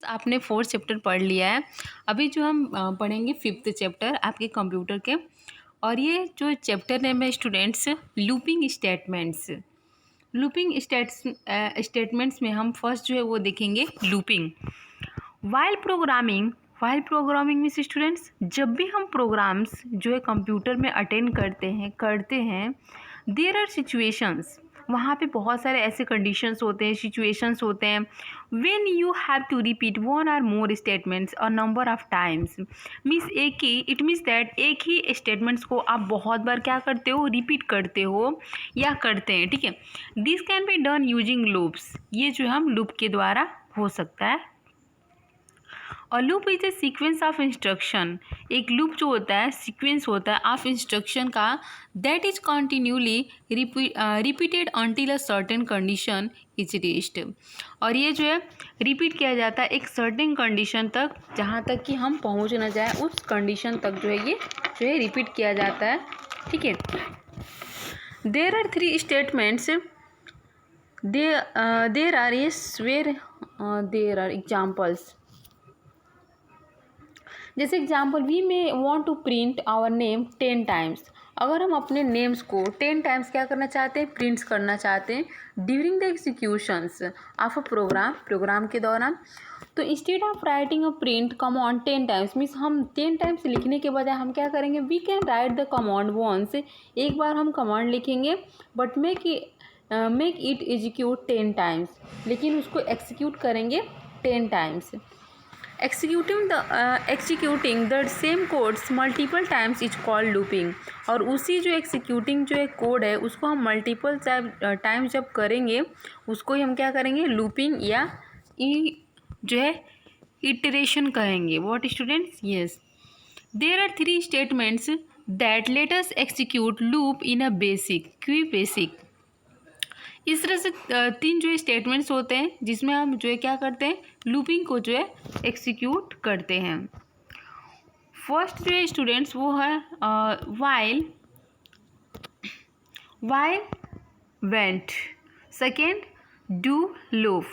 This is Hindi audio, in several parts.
आपने 4th चैप्टर पढ़ लिया है। अभी जो हम पढ़ेंगे 5th चैप्टर आपके कंप्यूटर के। और ये जो चैप्टर नेम है students, looping statements. Looping statements में हम फर्स्ट जो है वो देखेंगे looping. While programming means students, जब भी हम प्रोग्राम्स जो है कंप्यूटर में अटेंड करते हैं देयर आर सिचुएशंस, वहाँ पे बहुत सारे ऐसे कंडीशंस होते हैं, सिचुएशंस होते हैं when you have to repeat one or more statements और number of times. Means it means that एक ही स्टेटमेंट्स को आप बहुत बार क्या करते हो, रिपीट करते हो या करते हैं, ठीक है। This can be done using loops, ये जो हम लूप के द्वारा हो सकता है। और loop is A sequence of instruction, एक लूप जो होता है सीक्वेंस होता है ऑफ इंस्ट्रक्शन का, that is continually repeated until a certain condition is reached. और ये जो है रिपीट किया जाता है एक सर्टेन कंडीशन तक, जहाँ तक कि हम पहुँच ना जाए उस कंडीशन तक जो है ये जो है रिपीट किया जाता है, ठीक है। There are 3 statements, there are examples. जैसे example, we may want to print our name 10 times. अगर हम अपने नेम्स को 10 टाइम्स क्या करना चाहते हैं, प्रिंट्स करना चाहते हैं during the executions of a program के दौरान, तो instead of writing a print command 10 times, means हम 10 टाइम्स लिखने के बजाय हम क्या करेंगे, we can write the command once, एक बार हम कमांड लिखेंगे but make it execute 10 times, लेकिन उसको एक्सिक्यूट करेंगे 10 times. Executing the same codes multiple times is called looping. और उसी जो एक्सिक्यूटिंग जो एक कोड है उसको हम मल्टीपल टाइम्स जब करेंगे उसको ही हम क्या करेंगे, लूपिंग या जो है इटरेशन कहेंगे। What students, yes. There are 3 statements that let us execute loop in a BASIC. इस तरह से 3 जो स्टेटमेंट्स होते हैं जिसमें हम जो है क्या करते हैं, लूपिंग को जो है एक्सिक्यूट करते हैं। फर्स्ट जो है स्टूडेंट्स वो है while went, second do loop,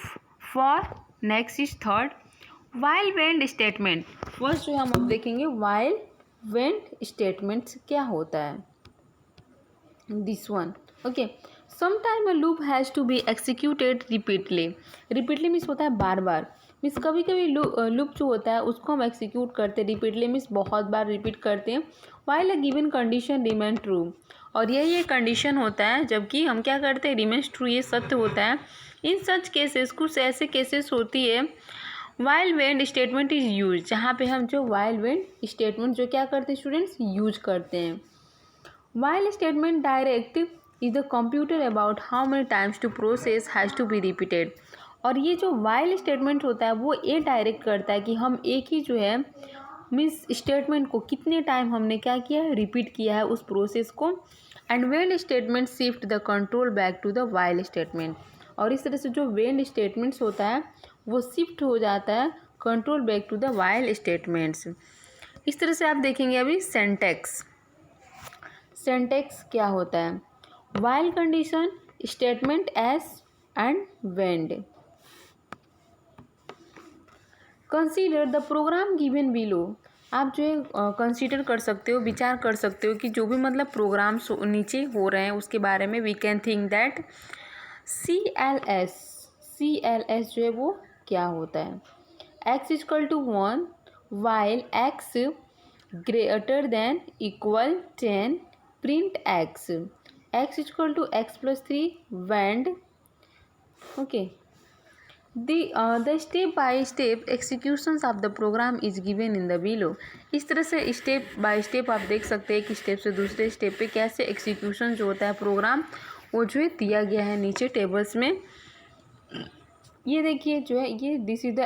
for next is third while went statement. First जो हम अब देखेंगे वाइल वेंट स्टेटमेंट्स क्या होता है, this one, okay. Sometime a loop has to be executed repeatedly means होता है बार बार, मीन्स कभी कभी लूप जो होता है उसको हम एक्सिक्यूट करते हैं रिपीटली मीन्स बहुत बार रिपीट करते हैं, while a given condition remain true. और यही एक कंडीशन होता है जबकि हम क्या करते हैं, रिमेन्स ट्रू, ये सत्य होता है। इन सच केसेस, कुछ ऐसे केसेस होती है while went statement is use, जहाँ पे हम जो वाइल वेंट स्टेटमेंट जो क्या करते हैं स्टूडेंट्स, यूज करते हैं। While statement direct is the computer about how many times to process has to be repeated। और ये जो while statement होता है वो ये डायरेक्ट करता है कि हम एक ही जो है मीन्स स्टेटमेंट को कितने टाइम हमने क्या किया है, रिपीट किया है उस प्रोसेस को। And when statement shift the control back to the while statement. और इस तरह से जो when स्टेटमेंट्स होता है वो शिफ्ट हो जाता है control back to the while statements. इस तरह से आप देखेंगे अभी सिंटैक्स क्या होता है, while condition statement s and wend. Consider the program given below, आप जो है कंसीडर कर सकते हो, विचार कर सकते हो कि जो भी मतलब प्रोग्राम्स नीचे हो रहे हैं उसके बारे में। We can think that C L S जो है वो क्या होता है, x equal to 1 while x greater than equal 10 print x equal to x plus 3 wend, okay। The step by step executions of the program is given in the below। इस तरह से स्टेप बाय स्टेप आप देख सकते हैं कि स्टेप से दूसरे स्टेप पे कैसे एक्सिक्यूशन जो होता है प्रोग्राम वो जो है दिया गया है नीचे टेबल्स में। ये देखिए जो है ये this is the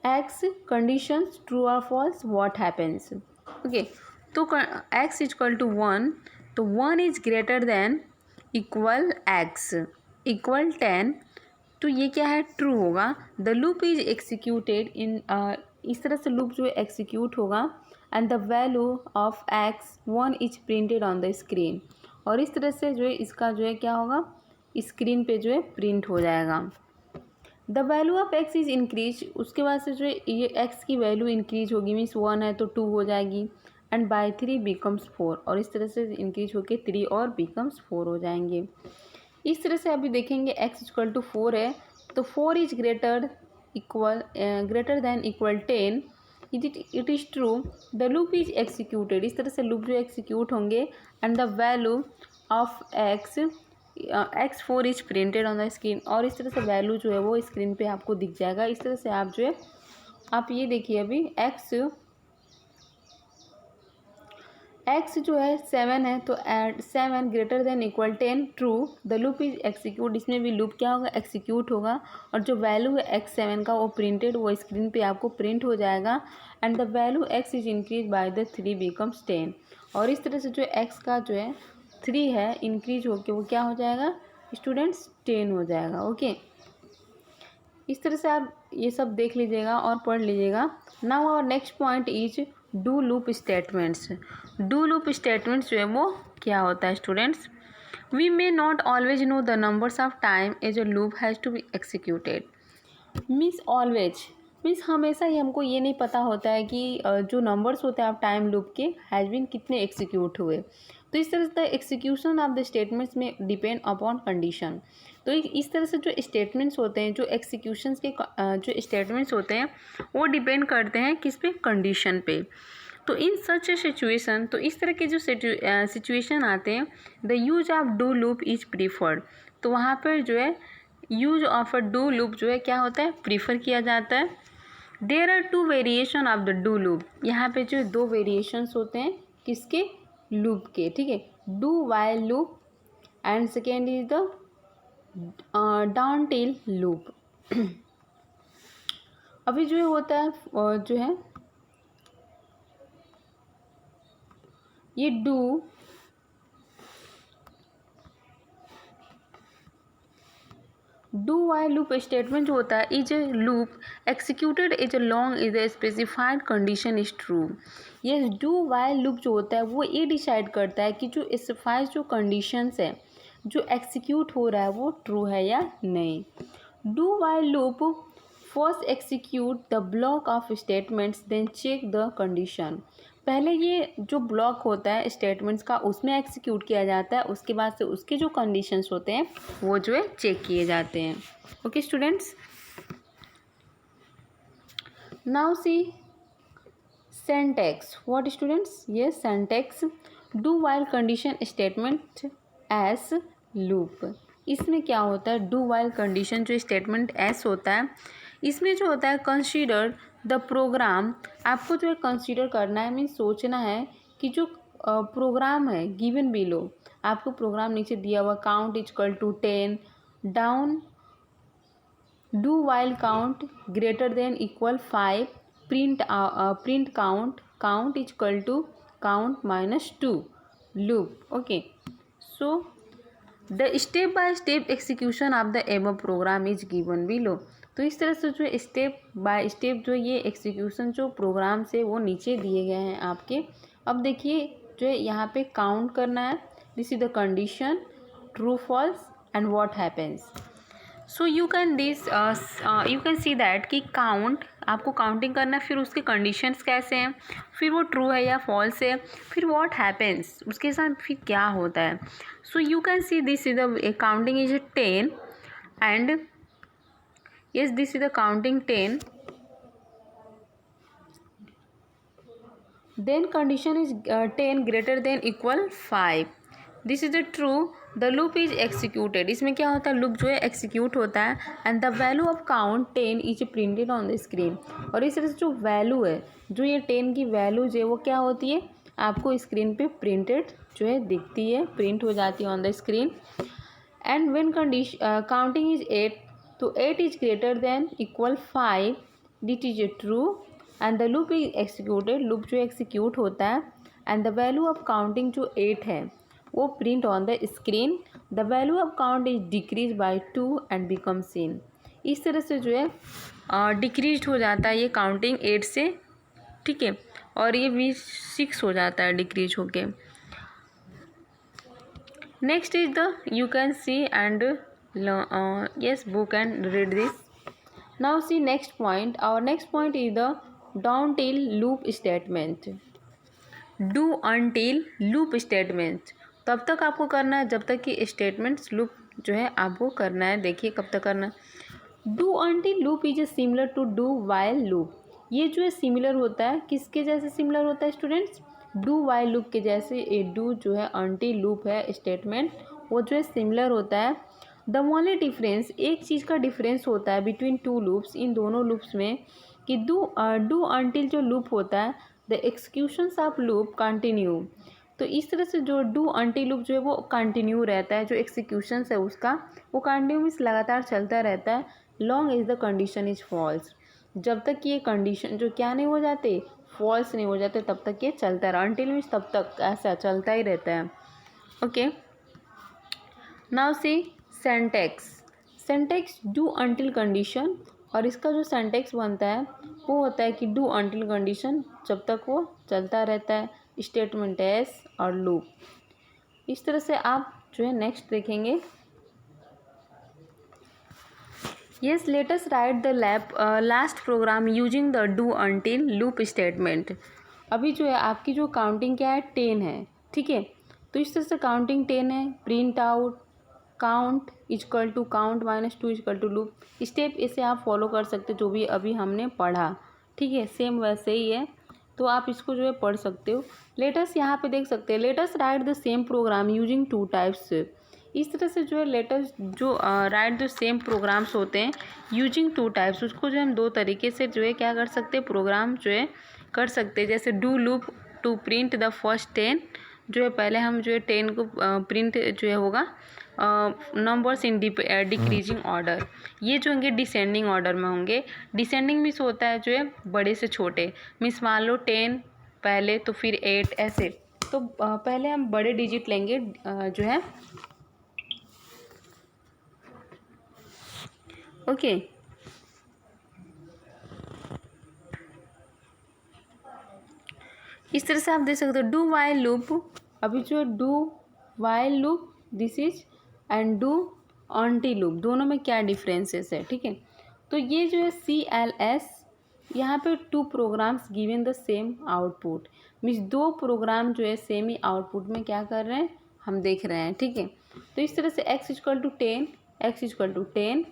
x conditions true और फॉल्स व्हाट हैपेंस, ओके। तो x इक्वल टू 1, तो 1 is greater than equal x equal 10, तो ये क्या है, ट्रू होगा। द लूप इज एक्सिक्यूटेड इन, इस तरह से लूप जो है एक्सिक्यूट होगा। And the value of x 1 is printed on the screen, और इस तरह से जो है इसका जो है क्या होगा, स्क्रीन पे जो है प्रिंट हो जाएगा। The value of x is increase, उसके बाद से जो है ये एक्स की वैल्यू इंक्रीज होगी, मीन्स 1 है तो 2 हो जाएगी, एंड बाई 3 बिकम्स 4, और इस तरह से इंक्रीज होके 3 और बिकम्स 4 हो जाएंगे। इस तरह से अभी देखेंगे x इक्वल टू 4 है, तो 4 is greater than equal 10, it is true the loop is executed. इस तरह से लूप जो एक्सिक्यूट होंगे, and the value of x 4 is printed on the screen, और इस तरह से वैल्यू जो है वो स्क्रीन पे आपको दिख जाएगा। इस तरह से आप जो है आप ये देखिए अभी x जो है 7 है, तो at 7 greater than equal 10 true the loop is execute, इसमें भी लूप क्या होगा, एक्सिक्यूट होगा, और जो वैल्यू है x7 का वो प्रिंटेड, वो स्क्रीन पे आपको प्रिंट हो जाएगा, and the value x is increase by the 3 becomes 10, और इस तरह से जो x का जो है 3 है इंक्रीज होके वो क्या हो जाएगा स्टूडेंट्स 10 हो जाएगा। ओके, इस तरह से आप ये सब देख लीजिएगा और पढ़ लीजिएगा। Now our next point is do loop statements. Do loop statements जो है वो क्या होता है students, we may not always know the numbers of time as a loop has to be executed. Means always means हमेशा ही हमको ये नहीं पता होता है कि जो नंबर्स होते हैं आप टाइम लूप के हैज़ बीन कितने एक्सिक्यूट हुए। तो इस तरह से एक्सिक्यूशन ऑफ द स्टेटमेंट्स में डिपेंड अपॉन कंडीशन। तो इस तरह से जो स्टेटमेंट्स होते हैं, जो एक्सिक्यूशंस के जो स्टेटमेंट्स होते हैं वो डिपेंड करते हैं किस पे, कंडीशन पे। तो इन सच ए सिचुएशन, तो इस तरह के जो सिचुएशन आते हैं, the use of do loop is preferred, तो वहाँ पर जो है use of a do loop जो है क्या होता है, प्रीफर किया जाता है। There are 2 variation of the do loop, यहाँ पे जो 2 वेरिएशंस होते हैं किसके, लूप के, ठीक है, do while loop and second is the down till loop. अभी जो होता है जो है ये डू वाइल लूप स्टेटमेंट जो होता है is a loop executed is a long is a specified condition is true. ये डू वाइल लूप जो होता है वो ये डिसाइड करता है कि जो स्पेसिफाइड जो कंडीशंस है जो एक्सिक्यूट हो रहा है वो ट्रू है या नहीं। Do while loop first execute the block of statements then check the condition. पहले ये जो ब्लॉक होता है स्टेटमेंट्स का उसमें एक्सिक्यूट किया जाता है, उसके बाद से उसके जो कंडीशंस होते हैं वो जो है चेक किए जाते हैं। Okay students, now see syntax. What students, ये syntax do while condition statement s loop. इसमें क्या होता है, डू वाइल कंडीशन जो स्टेटमेंट एस होता है इसमें जो होता है कंसीडर द प्रोग्राम, आपको जो है कंसीडर करना है, मीन्स सोचना है कि जो प्रोग्राम है गिवन बिलो, आपको प्रोग्राम नीचे दिया हुआ count is equal to 10 down do while count greater than equal 5 print count is equal to count -2 loop. Okay, so the step by step execution of the above program is given below. तो इस तरह से जो स्टेप बाय स्टेप जो ये एक्सिक्यूशन जो प्रोग्राम से वो नीचे दिए गए हैं आपके। अब देखिए जो है यहाँ पे काउंट करना है, this is the condition true false and what happens. So you can see that कि काउंट आपको काउंटिंग करना है, फिर उसके कंडीशंस कैसे हैं, फिर वो ट्रू है या फॉल्स है, फिर व्हाट हैपेंस उसके साथ फिर क्या होता है। सो you can see this is the counting is 10 and yes this is the counting 10, then condition is 10 greater than equal 5, this is the true the loop is executed। इसमें क्या होता है, लूप जो है एक्सिक्यूट होता है and the value of count 10 is printed on the screen. और इस तरह से जो वैल्यू है, जो ये 10 की वैल्यू जो है वो क्या होती है, आपको स्क्रीन पे प्रिंटेड जो है दिखती है, प्रिंट हो जाती है on the screen. And when counting is 8, तो 8 इज greater than equal 5, that is a true and the loop is executed, loop जो एक्सिक्यूट होता है and the value of counting जो 8 है वो print on the screen, the value of count is decrease by 2 and become seen. इस तरह से जो है डिक्रीज हो जाता है ये काउंटिंग 8 से, ठीक है, और ये भी 6 हो जाता है डिक्रीज होके। Next is the you can C and yes book and read this. Now see next point. Our next point is the down till loop statement. Do until loop statement तब तक आपको करना है जब तक कि स्टेटमेंट्स लूप जो है आपको करना है। देखिए कब तक करना है। Do until loop is a similar to do while loop. ये जो है सिमिलर होता है, किसके जैसे सिमिलर होता है स्टूडेंट्स? डू वाइल लूप के जैसे। ए डू जो है अनटिल लूप है स्टेटमेंट, वो जो है सिमिलर होता है। द ओनली डिफरेंस, एक चीज़ का डिफरेंस होता है बिटवीन टू लूप्स, इन दोनों लूप्स में, कि डू अनटिल जो लूप होता है द एक्सक्यूशंस ऑफ लूप कंटिन्यू। तो इस तरह से जो डू अनटिल लूप जो है वो कंटिन्यू रहता है, जो एक्सिक्यूशंस है उसका वो कंटिन्यू मीन्स लगातार चलता रहता है। Long as the condition is false, जब तक ये कंडीशन जो क्या नहीं हो जाते, फॉल्स नहीं हो जाते, तब तक ये चलता रहा। अनटिल मीन्स तब तक ऐसा चलता ही रहता है। Okay, now see syntax. Syntax do until condition, और इसका जो सेंटेक्स बनता है वो होता है कि डू अनटिल कंडीशन, जब तक वो चलता रहता है, स्टेटमेंट एस और लूप। इस तरह से आप जो है नेक्स्ट देखेंगे। Yes, let us write the last program using the do until loop statement. अभी जो है आपकी जो काउंटिंग क्या है, 10 है, ठीक है। तो इस तरह से काउंटिंग 10 है। Print out count is equal to count -2 is equal to loop. Step इसे आप फॉलो कर सकते जो भी अभी हमने पढ़ा, ठीक है, सेम वैसे ही है, तो आप इसको जो है पढ़ सकते हो। लेटस यहाँ पे देख सकते हैं, let's write the same program using 2 types. इस तरह से जो है लेटस जो राइट द सेम प्रोग्राम्स होते हैं यूजिंग 2 टाइप्स, उसको जो हम 2 तरीके से जो है क्या कर सकते हैं, प्रोग्राम जो है कर सकते हैं। जैसे do loop to print the first 10, जो है पहले हम जो है 10 को प्रिंट जो है होगा नंबर्स इन डिक्रीजिंग ऑर्डर, ये जो होंगे डिसेंडिंग ऑर्डर में होंगे। डिसेंडिंग मीन्स होता है जो है बड़े से छोटे, मीन्स मान लो 10 पहले तो फिर 8 ऐसे। तो पहले हम बड़े डिजिट लेंगे जो है, ओके। इस तरह से आप देख सकते हो। डू वाइल लूप, अभी जो do while loop this is, and do until loop, दोनों में क्या डिफरेंसेस है, ठीक है। तो ये जो है CLS, यहाँ पे 2 programs given the same output, means 2 program जो है सेम ही आउटपुट में क्या कर रहे हैं, हम देख रहे हैं, ठीक है। तो इस तरह से x equal to 10, x equal to 10,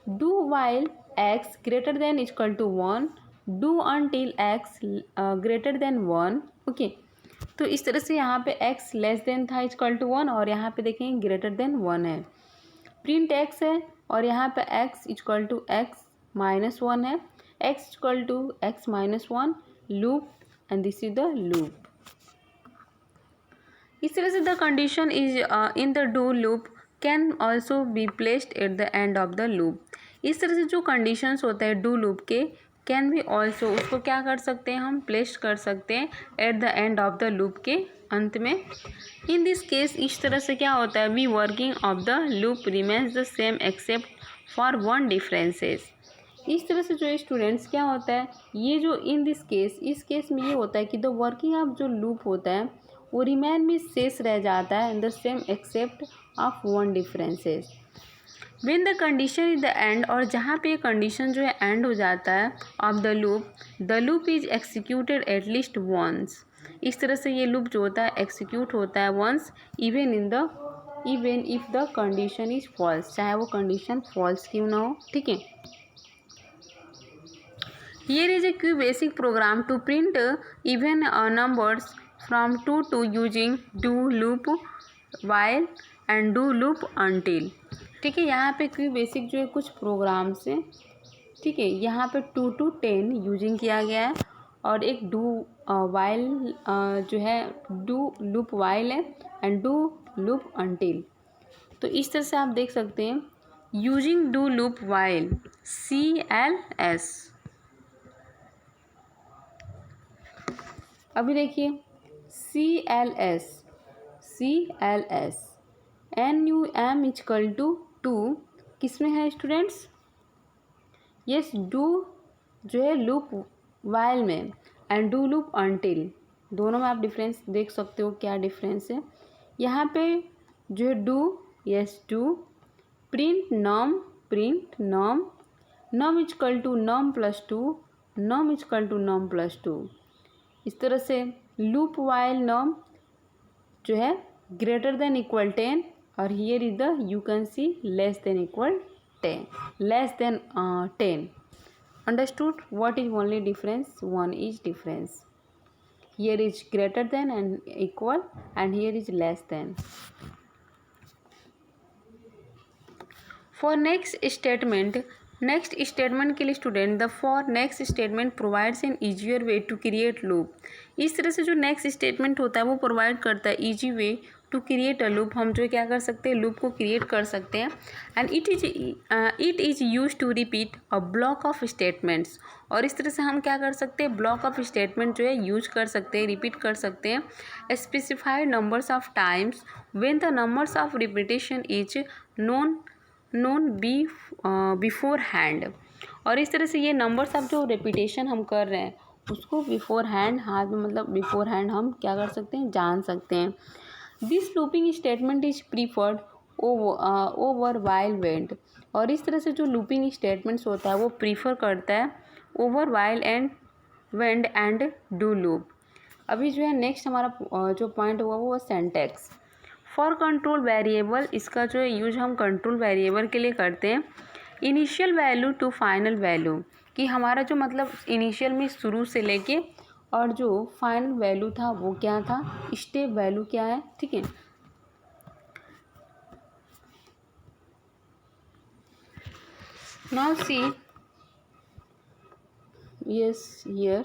do while x greater than equal to 1, do until x greater than 1, okay. तो इस तरह से यहाँ पे x लेस देन था इक्वल टू 1, और यहाँ पे देखेंगे ग्रेटर देन 1 है। प्रिंट x है, और यहाँ पे x equal to x minus 1 है, x equal to x minus 1, loop, and this is the loop. इस तरह से the condition is in the do loop can also be placed at the end of the loop. इस तरह से जो कंडीशंस होते हैं डू लूप के, कैन बी ऑल्सो, उसको क्या कर सकते हैं हम, प्लेस कर सकते हैं eight the end of the loop के अंत में। इन दिस केस इस तरह से क्या होता है, we working of the loop remains the same except for 1 differences. इस तरह से जो स्टूडेंट्स क्या होता है, ये जो इन दिस केस, इस केस में ये होता है कि द वर्किंग ऑफ जो लूप होता है वो रिमेन में शेष रह जाता है in the same except of 1 differences. When the condition is the end, और जहाँ पे कंडीशन जो है एंड हो जाता है of the loop is executed at least once. इस तरह से ये लूप जो होता है एक्सिक्यूट होता है once, even if the condition is false, चाहे वो कंडीशन फॉल्स क्यों ना हो, ठीक है। Here is a Q basic program to print even numbers from 2 to using do loop while and do loop until, ठीक है। यहाँ पे क्यू बेसिक जो है कुछ प्रोग्राम्स हैं, ठीक है। यहाँ पे 2 to 10 यूजिंग किया गया है, और एक डू वाइल जो है डू लूप वाइल है, एंड डू लूप अनटिल। तो इस तरह से आप देख सकते हैं using do loop while CLS। अभी देखिए CLS NUM इक्वल टू 2 किस में है स्टूडेंट्स, यस डू जो है लूप वाइल में, एंड डू लूप अनटिल, दोनों में आप डिफरेंस देख सकते हो क्या डिफरेंस है। यहाँ पे जो है do, yes do, print num, num equal to num plus two, num equal to num plus two. इस तरह से लूप वाइल नॉम जो है ग्रेटर देन इक्वल 10 और here is the you can see less than equal 10, less than 10। Understood what is only difference, one is difference, here is greater than and equal and here is less than. For next statement के लिए student the for next statement provides an easier way to create loop. इस तरह से जो नेक्स्ट स्टेटमेंट होता है वो प्रोवाइड करता है easy way to create a loop. हम जो क्या कर सकते हैं, लूप को क्रिएट कर सकते हैं। And it is use to repeat a block of statements. और इस तरह से हम क्या कर सकते हैं, ब्लॉक ऑफ स्टेटमेंट जो है यूज कर सकते हैं, रिपीट कर सकते हैं specified numbers of times when the numbers of repetition is known before hand. और इस तरह से ये नंबर्स ऑफ जो रिपीटेशन हम कर रहे हैं उसको बिफोर हैंड, हाथ में मतलब बिफोर हैंड हम क्या कर सकते हैं, जान सकते हैं। This looping statement is preferred over while went. और इस तरह से जो लूपिंग स्टेटमेंट्स होता है वो प्रीफर करता है over while and wend and do loop. अभी जो है नेक्स्ट हमारा जो पॉइंट हुआ वो सेंटेक्स। फॉर कंट्रोल वेरिएबल, इसका जो है यूज हम कंट्रोल वेरिएबल के लिए करते हैं। Initial value to final value, कि हमारा जो मतलब इनिशियल में शुरू से लेके और जो फाइनल वैल्यू था वो क्या था, स्टेप वैल्यू क्या है, ठीक है। Now see yes here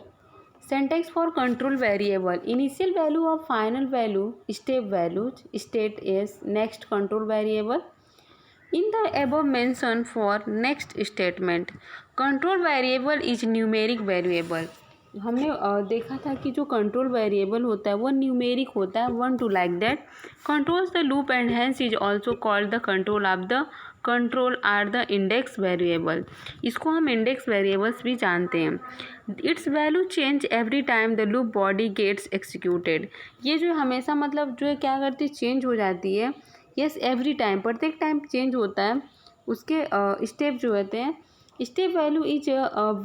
syntax for control variable, initial value of final value, step values, state is next control variable. In the above mentioned for next statement, control variable is numeric variable. हमने देखा था कि जो कंट्रोल वेरिएबल होता है वो न्यूमेरिक होता है, 1 to like that controls the loop and hence is also called the control of the control or the index variable. इसको हम इंडेक्स वेरिएबल्स भी जानते हैं। Its value change every time the loop body gets executed. ये जो हमेशा मतलब जो है क्या करती है, चेंज हो जाती है। यस एवरी टाइम, प्रत्येक टाइम चेंज होता है। उसके स्टेप जो होते हैं, step value is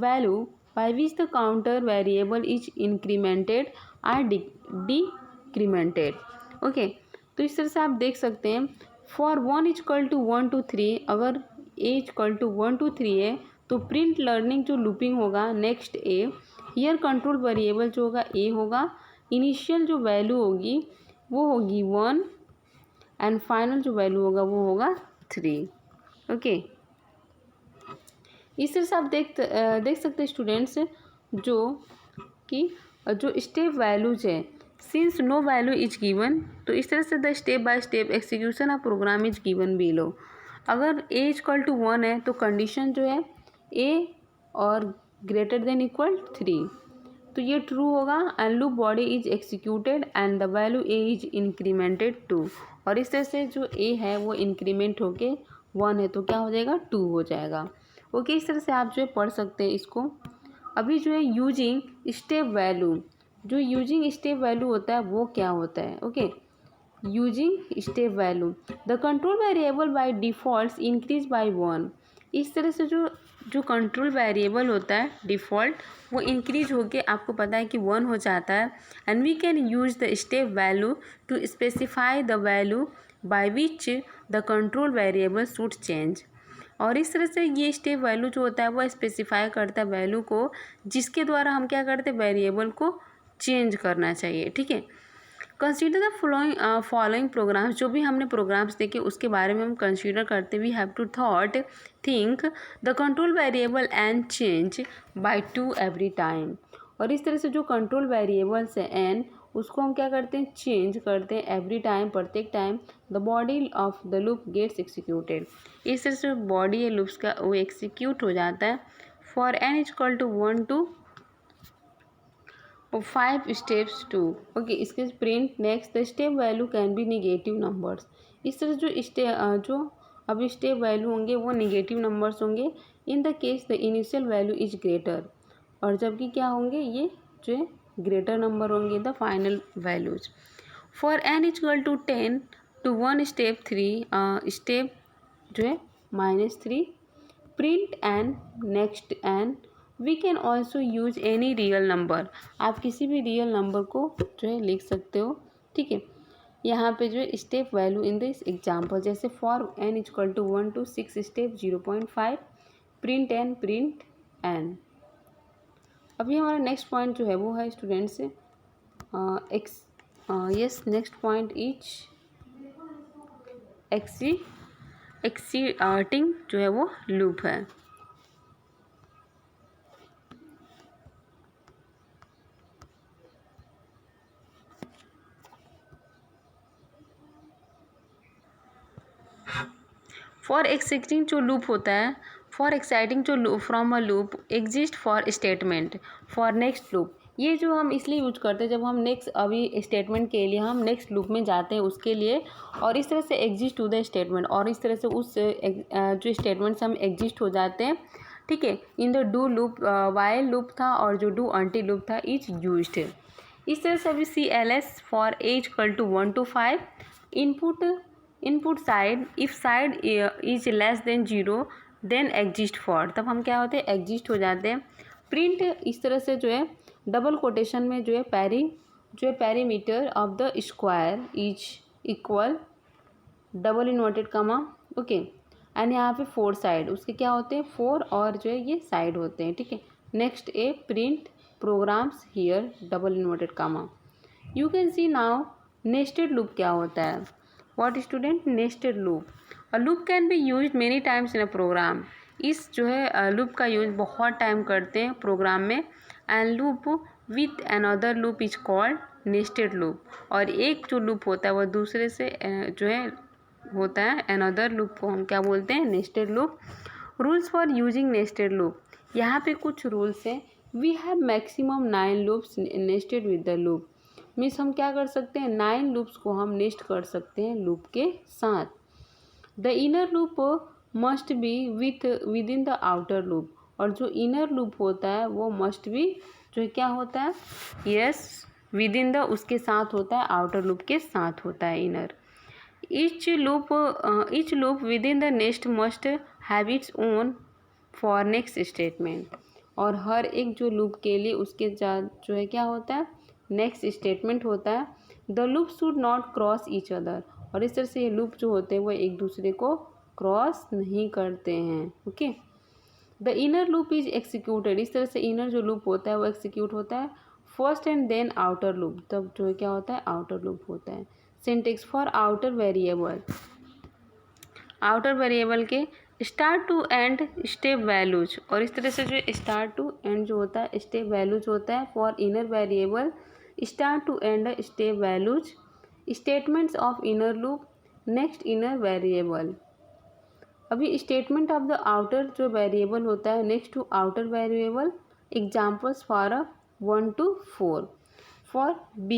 value by which the counter variable is incremented or decremented. Okay, तो इस तरह से आप देख सकते हैं फॉर 1 इजकल टू 1 to 3, अगर ए इजकल टू 1 to 3 है तो प्रिंट लर्निंग जो लूपिंग होगा next A, here control variable जो होगा ए होगा, इनिशियल जो वैल्यू होगी वो होगी 1 एंड फाइनल जो वैल्यू होगा वो होगा 3। ओके, इस तरह से आप देख सकते हैं स्टूडेंट्स जो कि जो स्टेप वैल्यूज है, since no value is given, तो इस तरह से the step by step execution of program is given below. अगर ए इक्वल टू 1 है तो कंडीशन जो है ए और ग्रेटर देन इक्वल 3, तो ये ट्रू होगा and loop body is executed and the value A is incremented 2। और इस तरह से जो ए है वो इंक्रीमेंट होके 1 है तो क्या हो जाएगा, 2 हो जाएगा। ओके, इस तरह से आप जो है पढ़ सकते हैं इसको। अभी जो है यूजिंग स्टेप वैल्यू, जो यूजिंग स्टेप वैल्यू होता है वो क्या होता है। Okay, using step value the control variable by default increase by 1। इस तरह से जो कंट्रोल वेरिएबल होता है डिफ़ॉल्ट वो इंक्रीज होके आपको पता है कि 1 हो जाता है and we can use the step value to specify the value by which the control variable should change. और इस तरह से ये स्टेप वैल्यू जो होता है वो स्पेसिफाई करता है वैल्यू को, जिसके द्वारा हम क्या करते हैं, वेरिएबल को चेंज करना चाहिए। ठीक है, कंसीडर द फॉलोइंग प्रोग्राम्स, जो भी हमने प्रोग्राम्स देखे उसके बारे में हम कंसीडर करते we have to think the control variable and change by 2 every time. और इस तरह से जो कंट्रोल वेरिएबल्स है एन, उसको हम क्या करते हैं, चेंज करते हैं एवरी टाइम, प्रत्येक time the body of the loop gets executed. इस तरह से बॉडी है लूप्स का वो एक्सिक्यूट हो जाता है for N is equal to 1 to 5 steps 2। Okay, इसके print next the step value can be negative numbers. इस तरह जो अभी स्टेप वैल्यू होंगे वो निगेटिव नंबर्स होंगे in the case the initial value is greater, और जबकि क्या होंगे, ये जो है ग्रेटर नंबर होंगे the final values. For N is equal to 10 to one step 3 step जो है -3 print n next n we can also use any real number. आप किसी भी रियल नंबर को जो है लिख सकते हो, ठीक है। यहाँ पे जो है step value in this example, जैसे for N equal to 1 to 6 step 0.5 print N. अभी हमारा नेक्स्ट पॉइंट जो है वो है students yes next point is exiting जो है वो लूप है। फॉर एक्साइटिंग जो लूप होता है, फॉर एक्साइटिंग जो loop from a loop exist for statement for next loop. ये जो हम इसलिए यूज करते हैं जब हम नेक्स्ट अभी स्टेटमेंट के लिए हम नेक्स्ट लूप में जाते हैं उसके लिए, और इस तरह से एग्जिस्ट टू द स्टेटमेंट, और इस तरह से उस जो स्टेटमेंट से हम एग्जिस्ट हो जाते हैं, ठीक है। In the do loop while loop था और जो डू अंटिल लूप था इज यूज्ड। इस तरह से अभी CLS for a equal to 1 to 5 input side if side is less than 0 then exist for, तब हम क्या होते हैं एग्जिस्ट हो जाते हैं। प्रिंट इस तरह से जो है डबल कोटेशन में जो है perimeter of the square is equal double inverted कमा, ओके। एंड यहाँ पे 4 साइड उसके क्या होते हैं 4 और जो है ये साइड होते हैं, ठीक है। Next a print programs here double inverted comma. You can see now nested loop क्या होता है। What student nested loop. A loop can be use many times in a program. इस जो है लूप का यूज बहुत टाइम करते हैं प्रोग्राम में। And loop with another loop is called nested loop. और एक जो लूप होता है वह दूसरे से जो है होता है अनदर लूप को हम क्या बोलते हैं nested loop. Rules for using nested loop. यहाँ पे कुछ रूल्स हैं। We have maximum 9 loops nested with the loop. Means हम क्या कर सकते हैं 9 लूप्स को हम नेस्ट कर सकते हैं लूप के साथ। The inner loop must be with in the outer loop. और जो इनर लूप होता है वो मस्ट बी जो क्या होता है यस विद इन द उसके साथ होता है, आउटर लूप के साथ होता है inner. Each loop with in the next must have its own for next statement. और हर एक जो लूप के लिए उसके जो है क्या होता है नेक्स्ट स्टेटमेंट होता है। The loop should not cross each other. और इस तरह से ये लूप जो होते हैं वो एक दूसरे को क्रॉस नहीं करते हैं, okay. The inner loop is executed. इस तरह से इनर जो लूप होता है वो एक्सिक्यूट होता है first and then outer loop, तब जो है क्या होता है आउटर लूप होता है। Syntax for outer variable. Outer variable के start to end step values. और इस तरह से जो स्टार्ट टू एंड जो होता है स्टेप वैल्यूज होता है for inner variable. Start to end step values. Statements of inner loop next inner variable. अभी स्टेटमेंट ऑफ द आउटर जो वेरिएबल होता है next to outer variable. Examples for 1 to 4। For b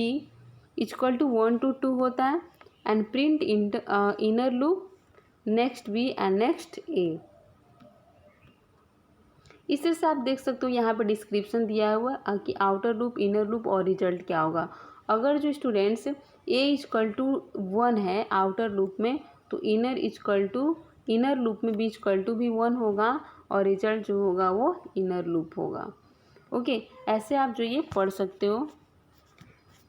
equal to 1 to 2 होता है and print inner loop next b and next a। इस तरह से आप देख सकते हो यहाँ पर डिस्क्रिप्शन दिया हुआ है कि आउटर लूप इनर लूप और रिजल्ट क्या होगा। अगर जो स्टूडेंट्स a इक्वल टू 1 है आउटर लूप में तो इनर लूप में b इक्वल टू भी 1 होगा और रिजल्ट जो होगा वो इनर लूप होगा, ओके। ऐसे आप जो ये पढ़ सकते हो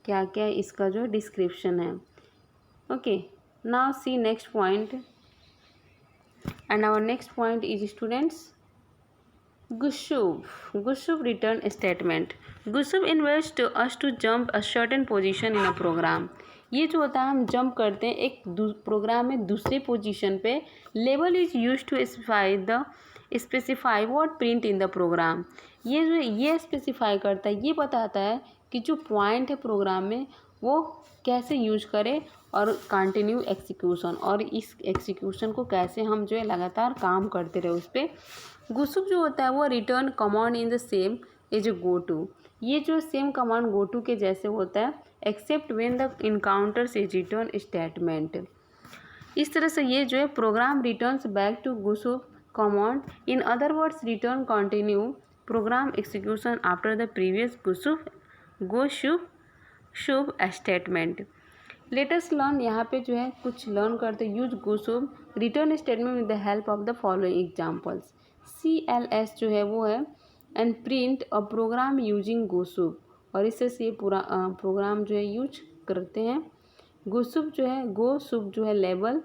क्या क्या इसका जो डिस्क्रिप्शन है, okay. Now see next point and our next point is students Gushub return statement. Gushub invites us to jump a certain position in a program. ये जो होता है हम जंप करते हैं एक प्रोग्राम में दूसरे पोजीशन पे। Label is use to specify what print in the program. ये जो ये स्पेसिफाई करता है ये बताता है कि जो पॉइंट है प्रोग्राम में वो कैसे यूज करें और कंटिन्यू एक्सिक्यूशन, और इस एक्सिक्यूशन को कैसे हम जो है लगातार काम करते रहे उस पर। गुसुब जो होता है वो return command in the same as go to. ये जो सेम कमांड गो टू के जैसे होता है except when the encounters is return statement. इस तरह से ये जो है program returns back to gosub command. In other words return continue program execution after the previous gosub sub statement. Latest learn, यहाँ पे जो है कुछ लर्न करते, use gosub return statement with the help of the following examples. CLS जो है वो है and print a program using gosub, और इससे ये पूरा प्रोग्राम जो है यूज करते हैं। गोसुब जो है label,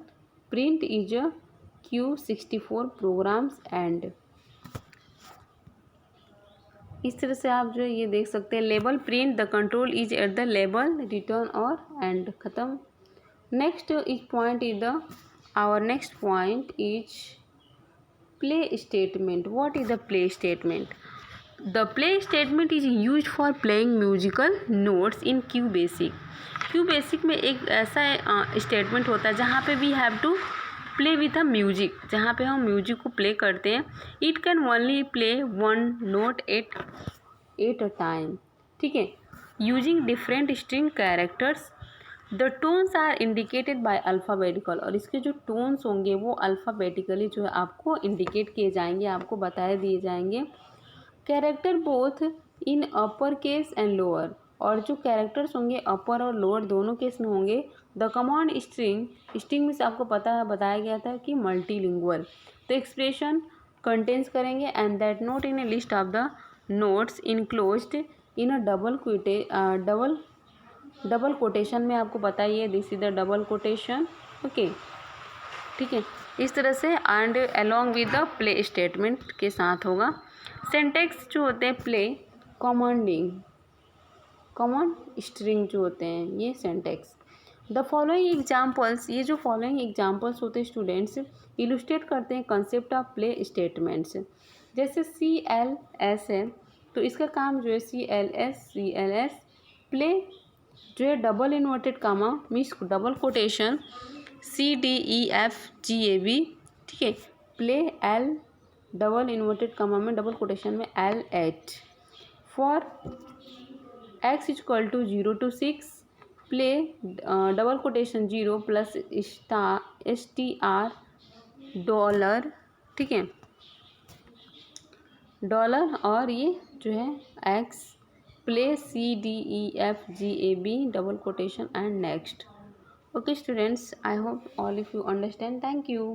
print is a Q64 programs end. इस तरह से आप जो है ये देख सकते हैं, label print the control is at the label, return और एंड, खत्म। Next is point is the our next point is play statement. What is the play statement? The play statement is use for playing musical notes in Q basic. Q basic में एक ऐसा स्टेटमेंट होता है जहाँ पे we have to play with a music, जहाँ पे हम म्यूजिक को प्ले करते हैं। It can only play one note at a time, ठीक है, using different string characters. The tones are indicated by alphabetical, और इसके जो टोन्स होंगे वो अल्फ़ाबेटिकली जो है आपको इंडिकेट किए जाएंगे, आपको बताए दिए जाएंगे। Character both in upper case and lower, और जो कैरेक्टर्स होंगे अपर और लोअर दोनों केस में होंगे। द कमांड स्ट्रिंग में से आपको पता है, बताया गया था कि मल्टीलिंगुअल। तो एक्सप्रेशन कंटेंस करेंगे and that note in A list of the notes enclosed in a double quotation में, आपको बताइए this is the double quotation, okay, ठीक है। इस तरह से and along with the play statement के साथ होगा। सिंटैक्स जो होते हैं प्ले, कमांडिंग, कमांड स्ट्रिंग जो होते हैं ये सिंटैक्स। द फॉलोइंग एग्जाम्पल्स, ये जो फॉलोइंग एग्जाम्पल्स होते हैं स्टूडेंट्स, इलुस्ट्रेट करते हैं कंसेप्ट ऑफ प्ले स्टेटमेंट्स। जैसे CLS है तो इसका काम जो है CLS प्ले जो है double inverted comma means double quotation CDEFGAB, ठीक है, play L double inverted comma में डबल कोटेशन में L8 for x equal to 0 to 6, play double quotation 0 plus STR dollar, ठीक है, डॉलर, और ये जो है x play CDEFGAB double quotation and next. Okay students, I hope all of you understand. Thank you.